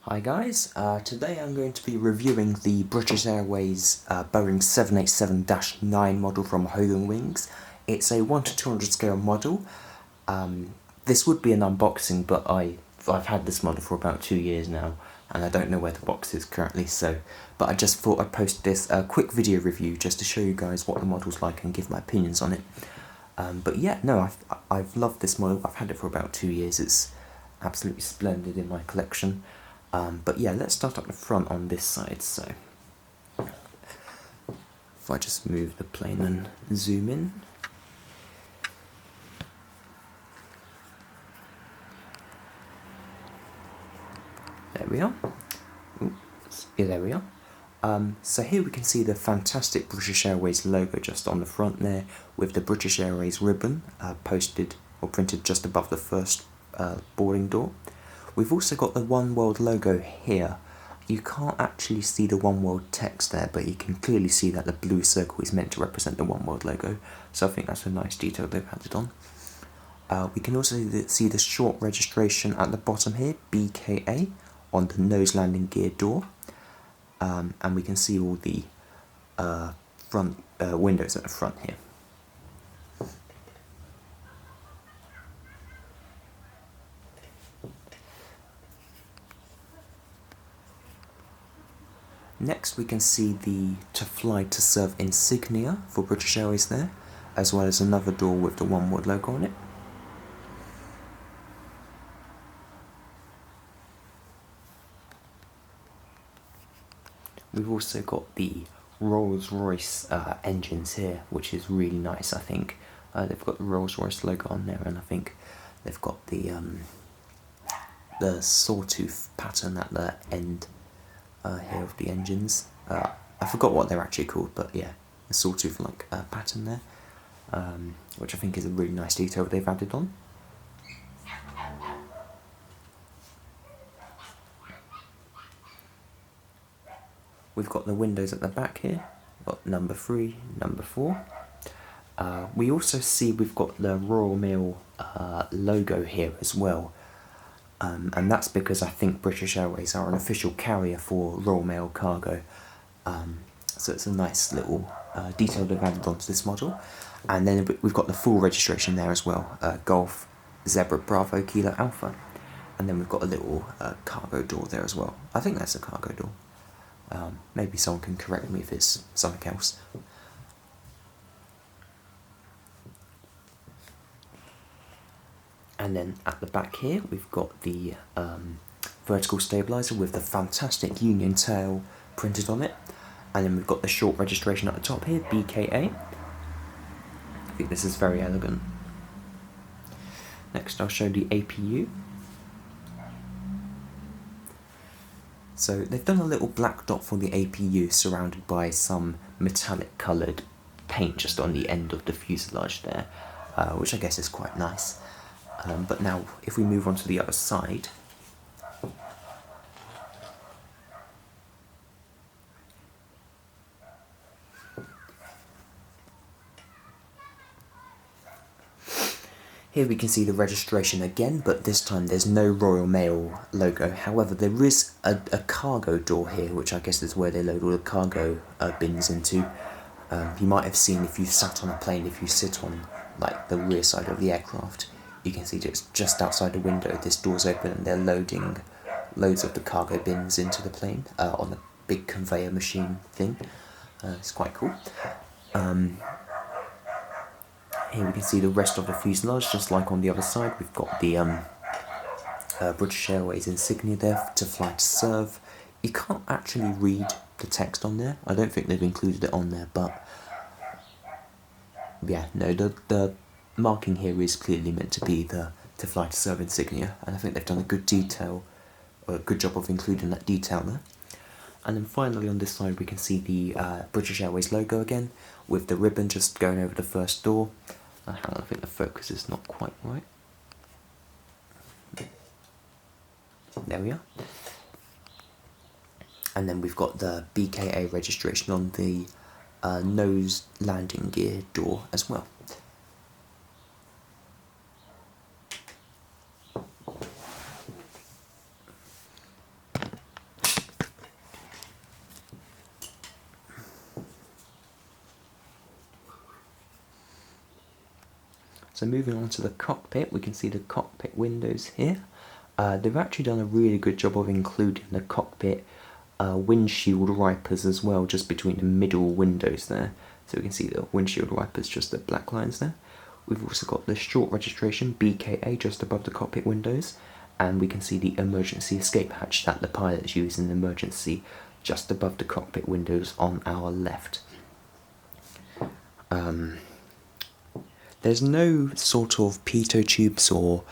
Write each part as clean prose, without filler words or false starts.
Hi guys, today I'm going to be reviewing the British Airways Boeing 787-9 model from Hogan Wings. It's a 1:200 scale model. This would be an unboxing, but I've had this model for about 2 years now, and I don't know where the box is currently, but I just thought I'd post this quick video review just to show you guys what the model's like and give my opinions on it. But yeah, no, I've loved this model. I've had it for about 2 years. It's absolutely splendid in my collection. But yeah, let's start up the front on this side. So if I just move the plane and zoom in. There we are. Oops. Yeah, there we are. So here we can see the fantastic British Airways logo just on the front there, with the British Airways ribbon posted or printed just above the first boarding door. We've also got the One World logo here. You can't actually see the One World text there, but you can clearly see that the blue circle is meant to represent the One World logo, so I think that's a nice detail they've added on. We can also see the short registration at the bottom here, BKA, on the nose landing gear door, and we can see all the front windows at the front here. Next we can see the To Fly to Serve insignia for British Airways there, as well as another door with the One World logo on it. We've also got the Rolls-Royce engines here, which is really nice, I think. They've got the Rolls-Royce logo on there, and I think they've got the sawtooth pattern at the end here of the engines. I forgot what they're actually called, but yeah, the sawtooth-like pattern there, which I think is a really nice detail they've added on. We've got the windows at the back here, got number 3, number 4. We also see we've got the Royal Mail logo here as well, and that's because I think British Airways are an official carrier for Royal Mail cargo, so it's a nice little detail they've added onto this model. And then we've got the full registration there as well, Golf Zebra Bravo Kilo Alpha, and then we've got a little cargo door there as well. I think that's a cargo door. Maybe someone can correct me if it's something else. And then at the back here we've got the vertical stabiliser with the fantastic Union tail printed on it. And then we've got the short registration at the top here, BKA. I think this is very elegant. Next I'll show the APU. So they've done a little black dot for the APU surrounded by some metallic coloured paint just on the end of the fuselage there, which I guess is quite nice. But now if we move on to the other side, here we can see the registration again, but this time there's no Royal Mail logo. However, there is a cargo door here, which I guess is where they load all the cargo bins into. You might have seen, if you've sat on a plane, if you sit on like the rear side of the aircraft, you can see just outside the window this door's open and they're loading loads of the cargo bins into the plane on a big conveyor machine thing. It's quite cool. Here we can see the rest of the fuselage, just like on the other side. We've got the British Airways insignia there, To Fly to Serve. You can't actually read the text on there. I don't think they've included it on there, but yeah, no, the marking here is clearly meant to be the To Fly to Serve insignia, and I think they've done a good job of including that detail there. And then finally on this side we can see the British Airways logo again, with the ribbon just going over the first door. Hang on, I think the focus is not quite right. There we are. And then we've got the BKA registration on the nose landing gear door as well. So moving on to the cockpit, we can see the cockpit windows here. They've actually done a really good job of including the cockpit windshield wipers as well, just between the middle windows there. So we can see the windshield wipers, just the black lines there. We've also got the short registration, BKA, just above the cockpit windows. And we can see the emergency escape hatch that the pilots use in emergency, just above the cockpit windows on our left. There's no sort of pitot tubes or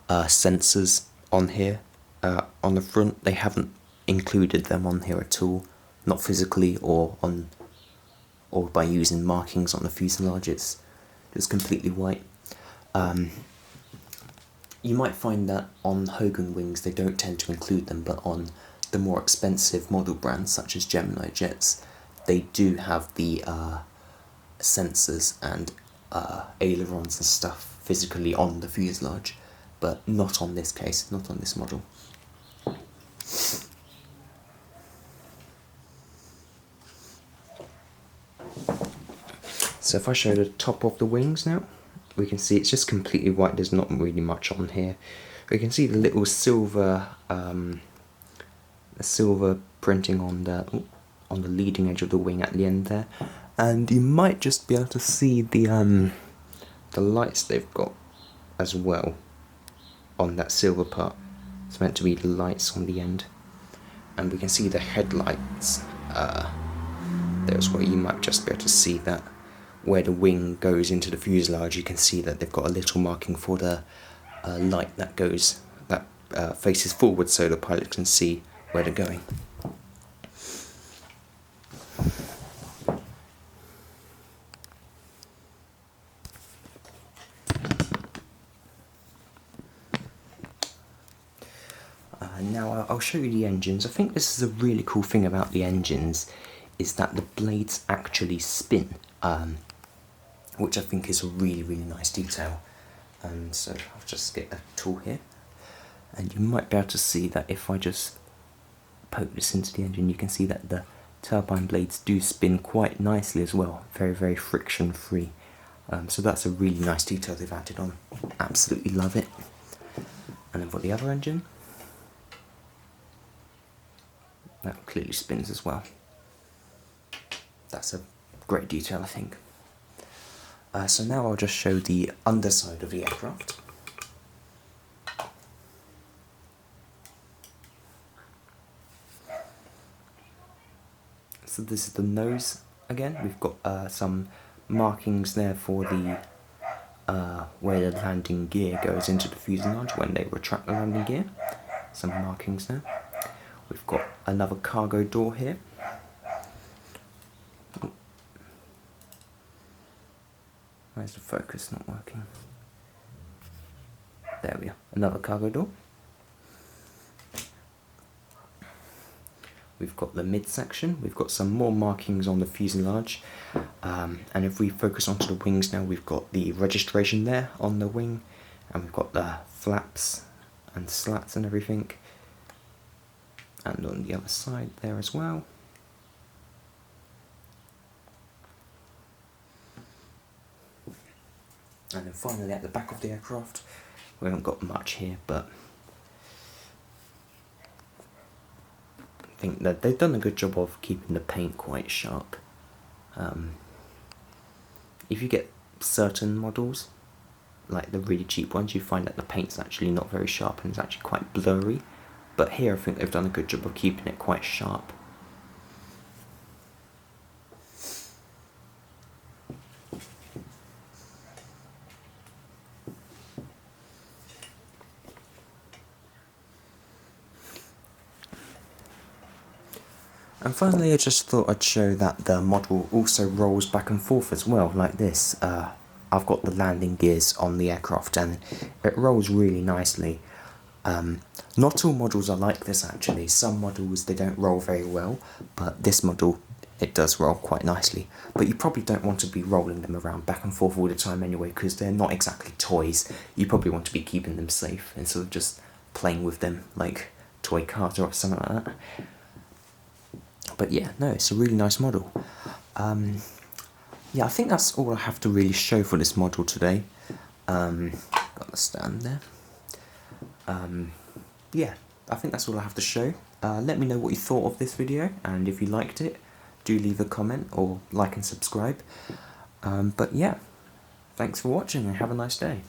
sensors on here. On the front, they haven't included them on here at all, not physically or by using markings on the fuselage. It's just completely white. You might find that on Hogan wings they don't tend to include them, but on the more expensive model brands such as Gemini jets, they do have the sensors and ailerons and stuff physically on the fuselage, but not on this case, not on this model. So if I show the top of the wings now, we can see it's just completely white, there's not really much on here. We can see the little silver printing on the leading edge of the wing at the end there, and you might just be able to see the lights they've got as well on that silver part. It's meant to be the lights on the end, and we can see the headlights there as well. You might just be able to see that where the wing goes into the fuselage, you can see that they've got a little marking for the light that faces forward, so the pilot can see where they're going. Now I'll show you the engines. I think this is a really cool thing about the engines, is that the blades actually spin, which I think is a really, really nice detail. And so I'll just get a tool here, and you might be able to see that if I just poke this into the engine, you can see that the turbine blades do spin quite nicely as well, very, very friction free. So that's a really nice detail they've added on. Absolutely love it. And then for the other engine, that clearly spins as well. That's a great detail, I think. So now I'll just show the underside of the aircraft. So this is the nose again. We've got some markings there for the where the landing gear goes into the fuselage when they retract the landing gear. Some markings there. We've got another cargo door here. Where's the focus not working? There we are, another cargo door. We've got the midsection, we've got some more markings on the fuselage, and if we focus onto the wings now, we've got the registration there on the wing, and we've got the flaps and slats and everything, and on the other side there as well. And then finally at the back of the aircraft, we haven't got much here, but I think that they've done a good job of keeping the paint quite sharp. If you get certain models, like the really cheap ones, you find that the paint's actually not very sharp and it's actually quite blurry. But here I think they've done a good job of keeping it quite sharp. And finally, I just thought I'd show that the model also rolls back and forth as well, like this. I've got the landing gears on the aircraft and it rolls really nicely. Not all models are like this actually. Some models, they don't roll very well, but this model, it does roll quite nicely. But you probably don't want to be rolling them around back and forth all the time anyway, because they're not exactly toys. You probably want to be keeping them safe instead of just playing with them like toy cars or something like that. But yeah, no, it's a really nice model. Yeah, I think that's all I have to really show for this model today. Got the stand there. Yeah, I think that's all I have to show. Let me know what you thought of this video, and if you liked it, do leave a comment or like and subscribe. But yeah, thanks for watching and have a nice day.